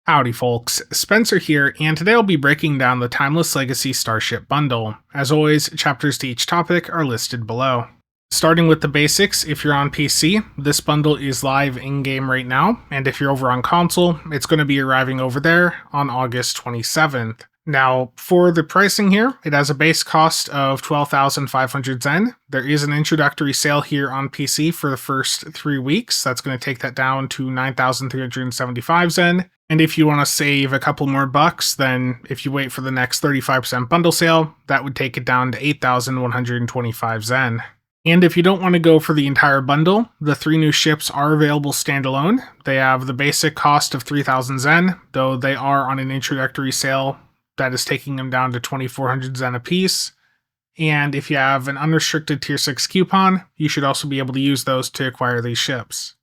Howdy folks, Spencer here, and today I'll be breaking down the Timeless Legacy Starship bundle. As always, chapters to each topic are listed below. Starting with the basics, if you're on PC, this bundle is live in-game right now, and if you're over on console, it's going to be arriving over there on August 27th. Now, for the pricing here, it has a base cost of 12,500 Zen. There is an introductory sale here on PC for the first 3 weeks. That's going to take that down to 9,375 Zen. And if you want to save a couple more bucks, then if you wait for the next 35% bundle sale, that would take it down to 8,125 Zen. And if you don't want to go for the entire bundle, the 3 new ships are available standalone. They have the basic cost of 3,000 Zen, though they are on an introductory sale that is taking them down to 2,400 Zen apiece. And if you have an unrestricted Tier 6 coupon, you should also be able to use those to acquire these ships.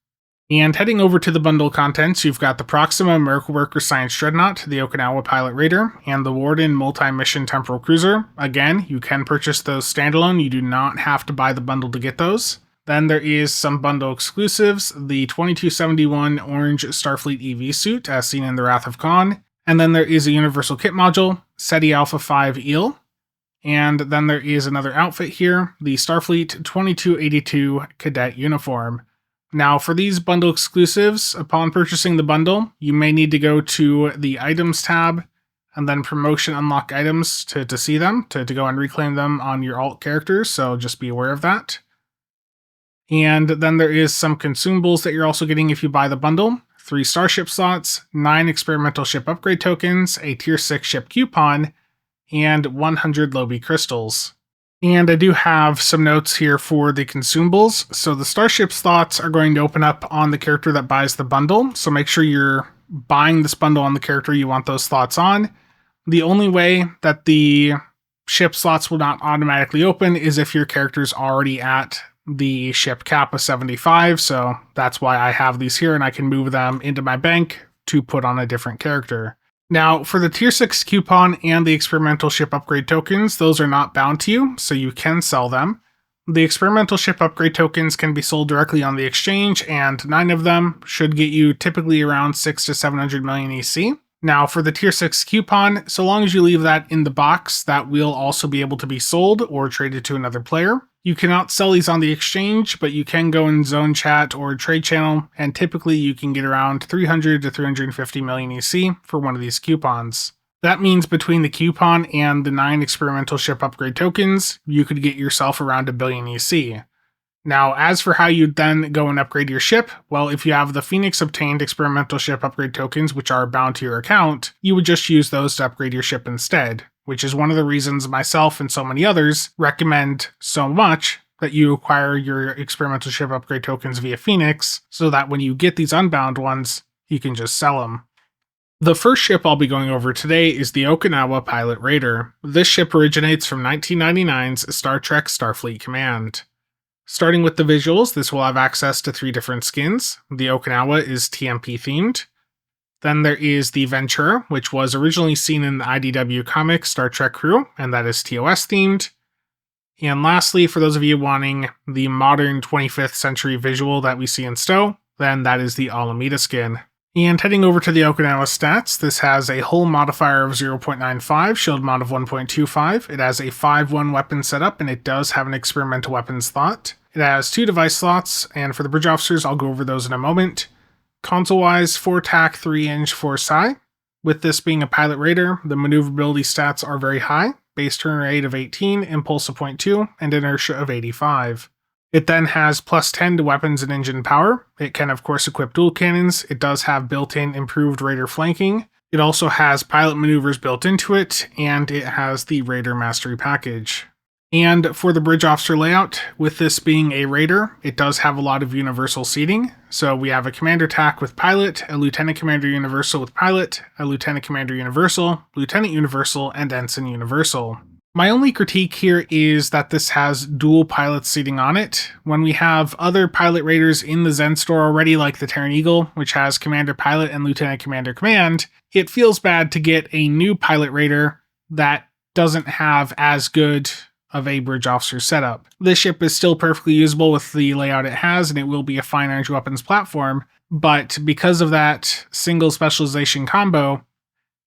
And heading over to the bundle contents, you've got the Proxima Miracle Worker Science Dreadnought, the Okinawa Pilot Raider, and the Warden Multi-Mission Temporal Cruiser. Again, you can purchase those standalone, you do not have to buy the bundle to get those. Then there is some bundle exclusives, the 2271 Orange Starfleet EV suit, as seen in the Wrath of Khan. And then there is a Universal Kit Module, SETI Alpha 5 Eel. And then there is another outfit here, the Starfleet 2282 Cadet Uniform. Now, for these bundle exclusives, upon purchasing the bundle, you may need to go to the Items tab, and then Promotion Unlock Items to see them, to go and reclaim them on your alt characters, so just be aware of that. And then there is some consumables that you're also getting if you buy the bundle. 3 Starship slots, 9 Experimental Ship Upgrade tokens, a Tier 6 ship coupon, and 100 Lobi crystals. And I do have some notes here for the consumables. So the Starship slots are going to open up on the character that buys the bundle. So make sure you're buying this bundle on the character you want those slots on. The only way that the ship slots will not automatically open is if your character's already at the ship cap of 75. So that's why I have these here and I can move them into my bank to put on a different character. Now, for the Tier 6 coupon and the Experimental Ship Upgrade tokens, those are not bound to you, so you can sell them. The Experimental Ship Upgrade tokens can be sold directly on the exchange, and 9 of them should get you typically around 6 to 700 million EC. Now, for the Tier 6 coupon, so long as you leave that in the box, that will also be able to be sold or traded to another player. You cannot sell these on the exchange, but you can go in zone chat or trade channel, and typically you can get around 300 to 350 million EC for one of these coupons. That means between the coupon and the 9 Experimental Ship Upgrade tokens, you could get yourself around 1 billion EC. Now, as for how you'd then go and upgrade your ship, well, if you have the Phoenix obtained Experimental Ship Upgrade tokens, which are bound to your account, you would just use those to upgrade your ship instead, which is one of the reasons myself and so many others recommend so much that you acquire your Experimental Ship Upgrade tokens via Phoenix, so that when you get these unbound ones, you can just sell them. The first ship I'll be going over today is the Okinawa Pilot Raider. This ship originates from 1999's Star Trek Starfleet Command. Starting with the visuals, this will have access to 3 different skins. The Okinawa is TMP themed. Then there is the Ventura, which was originally seen in the IDW comic Star Trek Crew, and that is TOS themed. And lastly, for those of you wanting the modern 25th century visual that we see in STO, then that is the Alameda skin. And heading over to the Okinawa Stats, this has a hull modifier of 0.95, shield mod of 1.25. It has a 5-1 weapon setup, and it does have an experimental weapon slot. It has 2 device slots, and for the bridge officers, I'll go over those in a moment. Console-wise, 4 TAC, 3-inch, 4 psi. With this being a pilot raider, the maneuverability stats are very high. Base turn rate of 18, impulse of 0.2, and inertia of 85. It then has plus 10 to weapons and engine power. It can of course equip dual cannons. It does have built-in improved raider flanking. It also has pilot maneuvers built into it, and it has the Raider Mastery package. And for the bridge officer layout, with this being a raider, it does have a lot of universal seating. So we have a commander TAC with pilot, a lieutenant commander universal with pilot, a lieutenant commander universal, lieutenant universal, and ensign universal. My only critique here is that this has dual pilot seating on it. When we have other pilot raiders in the Zen store already, like the Terran Eagle, which has Commander Pilot and Lieutenant Commander Command, it feels bad to get a new pilot raider that doesn't have as good of a bridge officer setup. This ship is still perfectly usable with the layout it has, and it will be a fine range weapons platform, but because of that single specialization combo,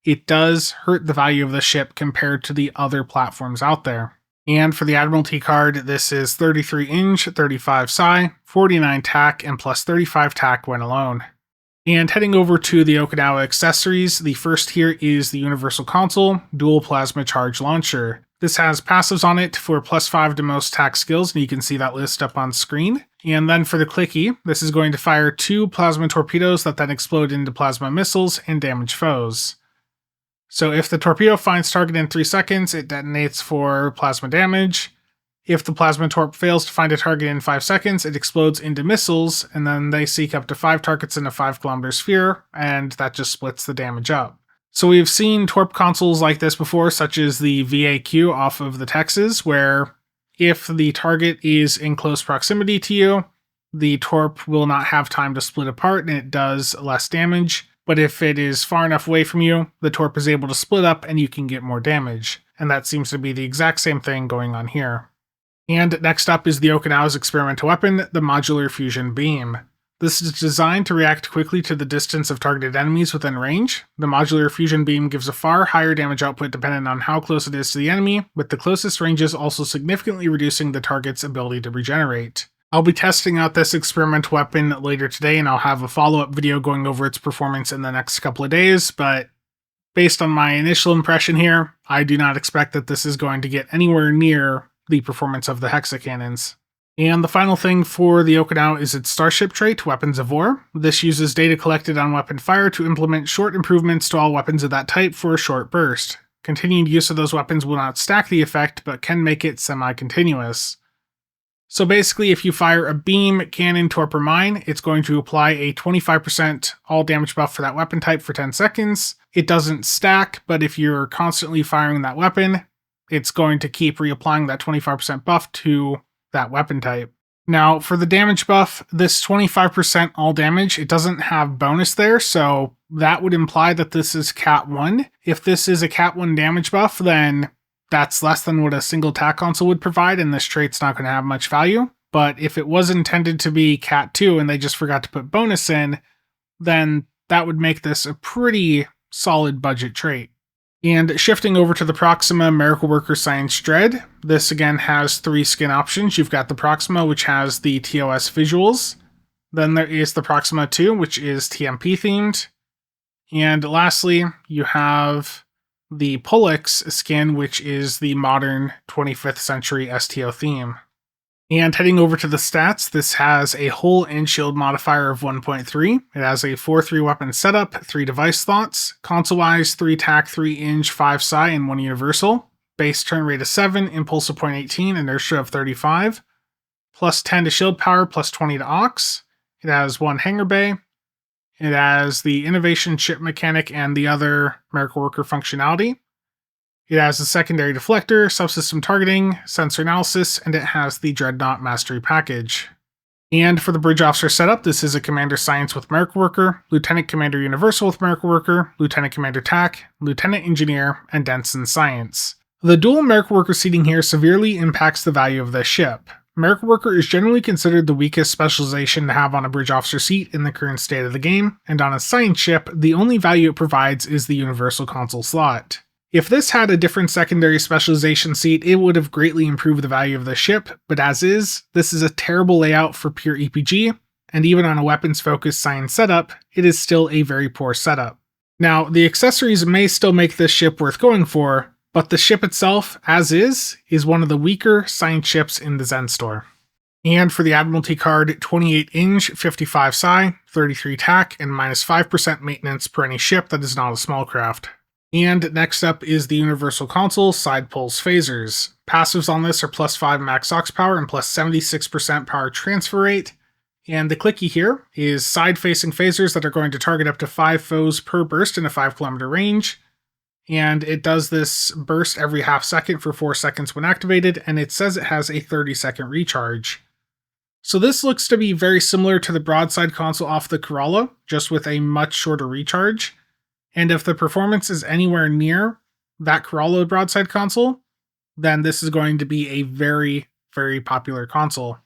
it does hurt the value of the ship compared to the other platforms out there. And for the Admiralty card, this is 33 inch, 35 psi, 49 tack, and plus 35 tack when alone. And heading over to the Okinawa accessories, the first here is the Universal Console Dual Plasma Charge Launcher. This has passives on it for plus 5 to most tack skills, and you can see that list up on screen. And then for the clicky, this is going to fire 2 plasma torpedoes that then explode into plasma missiles and damage foes. So if the torpedo finds target in 3 seconds, it detonates for plasma damage. If the plasma torp fails to find a target in 5 seconds, it explodes into missiles, and then they seek up to 5 targets in a 5-kilometer sphere, and that just splits the damage up. So we've seen torp consoles like this before, such as the VAQ off of the Texas, where if the target is in close proximity to you, the torp will not have time to split apart, and it does less damage. But if it is far enough away from you, the torp is able to split up and you can get more damage. And that seems to be the exact same thing going on here. And next up is the Okinawa's experimental weapon, the Modular Fusion Beam. This is designed to react quickly to the distance of targeted enemies within range. The Modular Fusion Beam gives a far higher damage output depending on how close it is to the enemy, with the closest ranges also significantly reducing the target's ability to regenerate. I'll be testing out this experimental weapon later today, and I'll have a follow-up video going over its performance in the next couple of days, but based on my initial impression here, I do not expect that this is going to get anywhere near the performance of the hexacannons. And the final thing for the Okinawa is its Starship trait, Weapons of War. This uses data collected on weapon fire to implement short improvements to all weapons of that type for a short burst. Continued use of those weapons will not stack the effect, but can make it semi-continuous. So basically, if you fire a beam, cannon, torp, or mine, it's going to apply a 25% all damage buff for that weapon type for 10 seconds. It doesn't stack, but if you're constantly firing that weapon, it's going to keep reapplying that 25% buff to that weapon type. Now, for the damage buff, this 25% all damage, it doesn't have bonus there, so that would imply that this is Cat 1. If this is a Cat 1 damage buff, then that's less than what a single tack console would provide, and this trait's not going to have much value. But if it was intended to be Cat 2 and they just forgot to put bonus in, then that would make this a pretty solid budget trait. And shifting over to the Proxima Miracle Worker Science Dread, this again has 3 skin options. You've got the Proxima, which has the TOS visuals. Then there is the Proxima 2, which is TMP themed. And lastly, you have the Pollux skin, which is the modern 25th century STO theme. And heading over to the stats, this has a hull and shield modifier of 1.3. It has a 4-3 weapon setup, 3 device slots, console-wise 3 tack, 3 inch, 5 psi, and 1 universal. Base turn rate of 7, impulse of 0.18, inertia of 35. Plus 10 to shield power, plus 20 to aux. It has 1 hangar bay. It has the innovation chip mechanic and the other Miracle Worker functionality. It has a secondary deflector, subsystem targeting, sensor analysis, and it has the Dreadnought Mastery package. And for the Bridge Officer setup, this is a Commander Science with Miracle Worker, Lieutenant Commander Universal with Miracle Worker, Lieutenant Commander TAC, Lieutenant Engineer, and Denson Science. The dual Miracle Worker seating here severely impacts the value of this ship. Miracle Worker is generally considered the weakest specialization to have on a Bridge Officer seat in the current state of the game, and on a Science ship, the only value it provides is the Universal Console slot. If this had a different secondary specialization seat, it would have greatly improved the value of the ship, but as is, this is a terrible layout for pure EPG, and even on a weapons-focused Science setup, it is still a very poor setup. Now, the accessories may still make this ship worth going for, but the ship itself, as is one of the weaker Science ships in the Zen store. And for the Admiralty card, 28 inch, 55 psi, 33 tack, and minus 5% maintenance per any ship that is not a small craft. And next up is the Universal Console Side Pulse Phasers. Passives on this are plus 5 max aux power and plus 76% power transfer rate. And the clicky here is side-facing phasers that are going to target up to 5 foes per burst in a 5-kilometer range. And it does this burst every half second for 4 seconds when activated, and it says it has a 30-second recharge. So this looks to be very similar to the broadside console off the Corolla, just with a much shorter recharge. And if the performance is anywhere near that Corolla broadside console, then this is going to be a very, very popular console.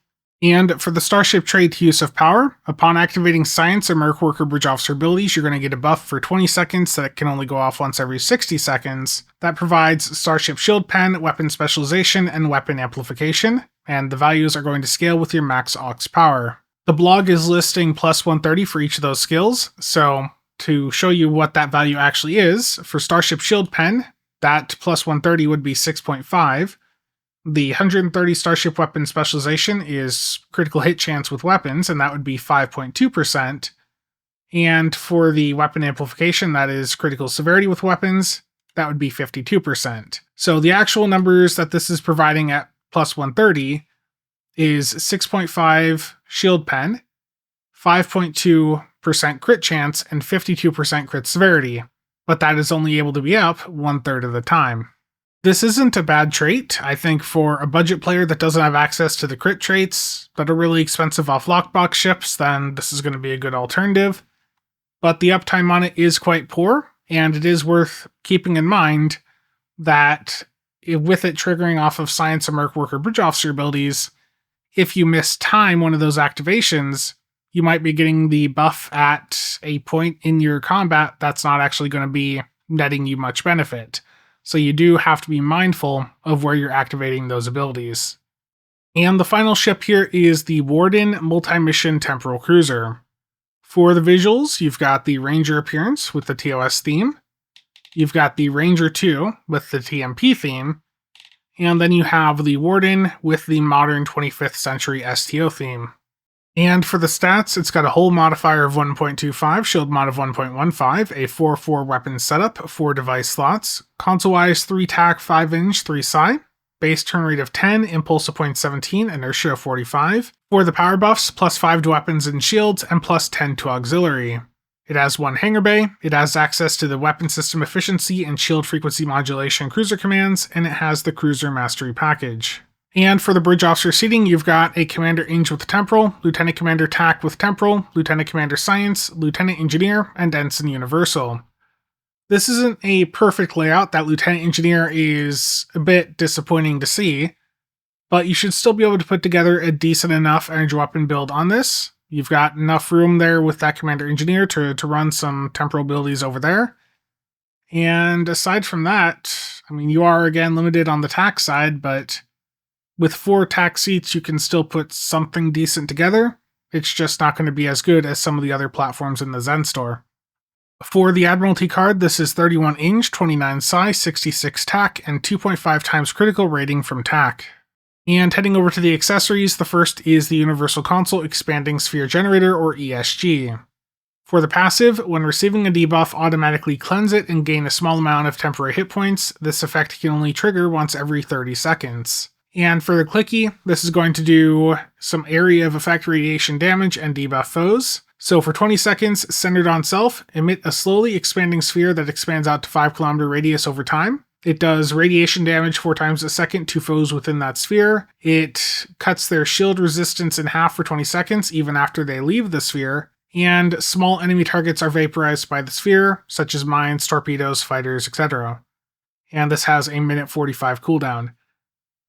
And for the Starship trait Use of Power, upon activating Science or Merc Worker Bridge Officer abilities, you're going to get a buff for 20 seconds that can only go off once every 60 seconds. That provides Starship Shield Pen, Weapon Specialization, and Weapon Amplification, and the values are going to scale with your max aux power. The blog is listing plus 130 for each of those skills, so to show you what that value actually is, for Starship Shield Pen, that plus 130 would be 6.5. The 130 Starship Weapon Specialization is critical hit chance with weapons, and that would be 5.2%. And for the Weapon Amplification, that is critical severity with weapons, that would be 52%. So the actual numbers that this is providing at plus 130 is 6.5 Shield Pen, 5.2% crit chance, and 52% crit severity, but that is only able to be up 1/3 of the time. This isn't a bad trait. I think for a budget player that doesn't have access to the crit traits that are really expensive off lockbox ships, then this is going to be a good alternative. But the uptime on it is quite poor, and it is worth keeping in mind that with it triggering off of Science and Merc Worker Bridge Officer abilities, if you miss time one of those activations, you might be getting the buff at a point in your combat that's not actually going to be netting you much benefit. So you do have to be mindful of where you're activating those abilities. And the final ship here is the Warden Multi-Mission Temporal Cruiser. For the visuals, you've got the Ranger appearance with the TOS theme. You've got the Ranger 2 with the TMP theme. And then you have the Warden with the modern 25th century STO theme. And for the stats, it's got a hull modifier of 1.25, shield mod of 1.15, a 4/4 weapon setup, 4 device slots, console-wise 3 tac, 5-inch, 3 psi, base turn rate of 10, impulse of 0.17, inertia of 45. For the power buffs, plus 5 to weapons and shields, and plus 10 to auxiliary. It has 1 hangar bay, it has access to the weapon system efficiency and shield frequency modulation cruiser commands, and it has the cruiser mastery package. And for the bridge officer seating, you've got a Commander Eng with Temporal, Lieutenant Commander TAC with Temporal, Lieutenant Commander Science, Lieutenant Engineer, and Ensign Universal. This isn't a perfect layout. That Lieutenant Engineer is a bit disappointing to see, but you should still be able to put together a decent enough energy weapon build on this. You've got enough room there with that Commander Engineer to run some temporal abilities over there. And aside from that, I mean, you are again limited on the TAC side, but with 4 TAC seats, you can still put something decent together. It's just not going to be as good as some of the other platforms in the Zen store. For the Admiralty card, this is 31 inch, 29 psi, 66 TAC, and 2.5 times critical rating from TAC. And heading over to the accessories, the first is the Universal Console Expanding Sphere Generator, or ESG. For the passive, when receiving a debuff, automatically cleanse it and gain a small amount of temporary hit points. This effect can only trigger once every 30 seconds. And for the clicky, this is going to do some area of effect radiation damage and debuff foes. So for 20 seconds, centered on self, emit a slowly expanding sphere that expands out to 5 km radius over time. It does radiation damage 4 times a second to foes within that sphere. It cuts their shield resistance in half for 20 seconds, even after they leave the sphere. And small enemy targets are vaporized by the sphere, such as mines, torpedoes, fighters, etc. And this has a minute 45 cooldown.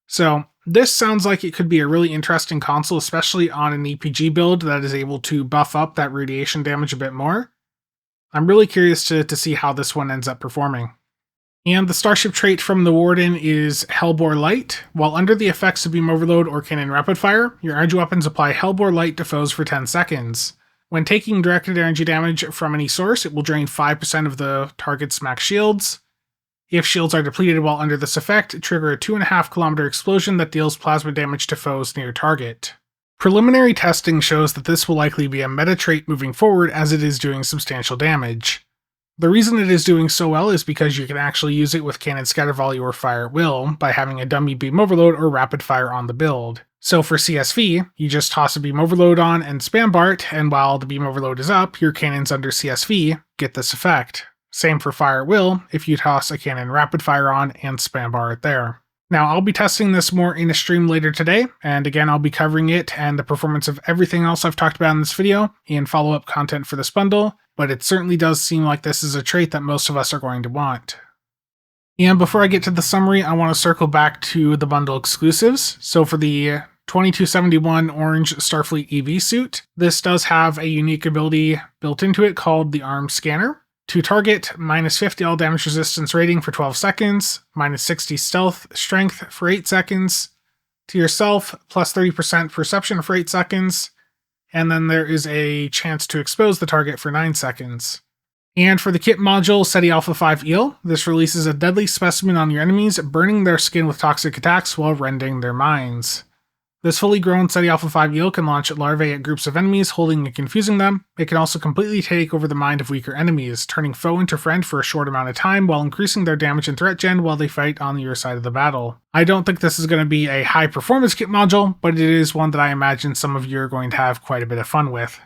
So this sounds like it could be a really interesting console, especially on an EPG build that is able to buff up that radiation damage a bit more. I'm really curious to see how this one ends up performing. And the Starship trait from the Warden is Hellbore Light. While under the effects of Beam Overload or Cannon Rapid Fire, your energy weapons apply Hellbore Light to foes for 10 seconds. When taking directed energy damage from any source, it will drain 5% of the target's max shields. If shields are depleted while under this effect, trigger a 2.5 km explosion that deals plasma damage to foes near target. Preliminary testing shows that this will likely be a meta trait moving forward, as it is doing substantial damage. The reason it is doing so well is because you can actually use it with Cannon Scatter Volley or Fire at Will by having a dummy Beam Overload or Rapid Fire on the build. So for CSV, you just toss a Beam Overload on and spam BART, and while the Beam Overload is up, your cannons under CSV get this effect. Same for Fire at Will if you toss a Cannon Rapid Fire on and spam bar it there. Now, I'll be testing this more in a stream later today, and again, I'll be covering it and the performance of everything else I've talked about in this video in follow-up content for this bundle, but it certainly does seem like this is a trait that most of us are going to want. And before I get to the summary, I want to circle back to the bundle exclusives. So for the 2271 orange Starfleet EV suit. This does have a unique ability built into it called the Arm Scanner. To target, minus 50 all damage resistance rating for 12 seconds, minus 60 stealth strength for 8 seconds. To yourself, plus 30% perception for 8 seconds. And then there is a chance to expose the target for 9 seconds. And for the kit module, SETI Alpha 5 Eel, this releases a deadly specimen on your enemies, burning their skin with toxic attacks while rending their minds. This fully grown SETI Alpha 5 Eel can launch larvae at groups of enemies, holding and confusing them. It can also completely take over the mind of weaker enemies, turning foe into friend for a short amount of time while increasing their damage and threat gen while they fight on your side of the battle. I don't think this is going to be a high performance kit module, but it is one that I imagine some of you are going to have quite a bit of fun with.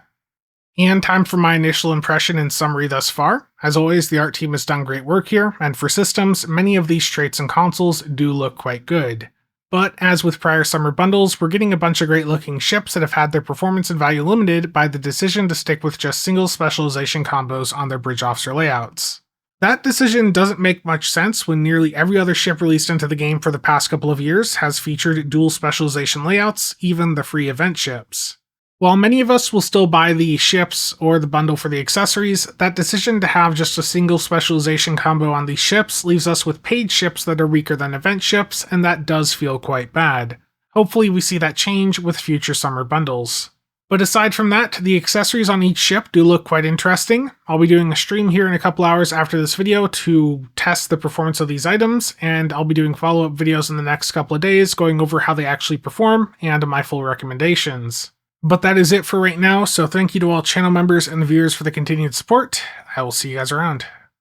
And time for my initial impression and summary thus far. As always, the art team has done great work here, and for systems, many of these traits and consoles do look quite good. But as with prior summer bundles, we're getting a bunch of great looking ships that have had their performance and value limited by the decision to stick with just single specialization combos on their bridge officer layouts. That decision doesn't make much sense when nearly every other ship released into the game for the past couple of years has featured dual specialization layouts, even the free event ships. While many of us will still buy the ships or the bundle for the accessories, that decision to have just a single specialization combo on these ships leaves us with paid ships that are weaker than event ships, and that does feel quite bad. Hopefully we see that change with future summer bundles. But aside from that, the accessories on each ship do look quite interesting. I'll be doing a stream here in a couple hours after this video to test the performance of these items, and I'll be doing follow-up videos in the next couple of days going over how they actually perform and my full recommendations. But that is it for right now, so thank you to all channel members and viewers for the continued support. I will see you guys around.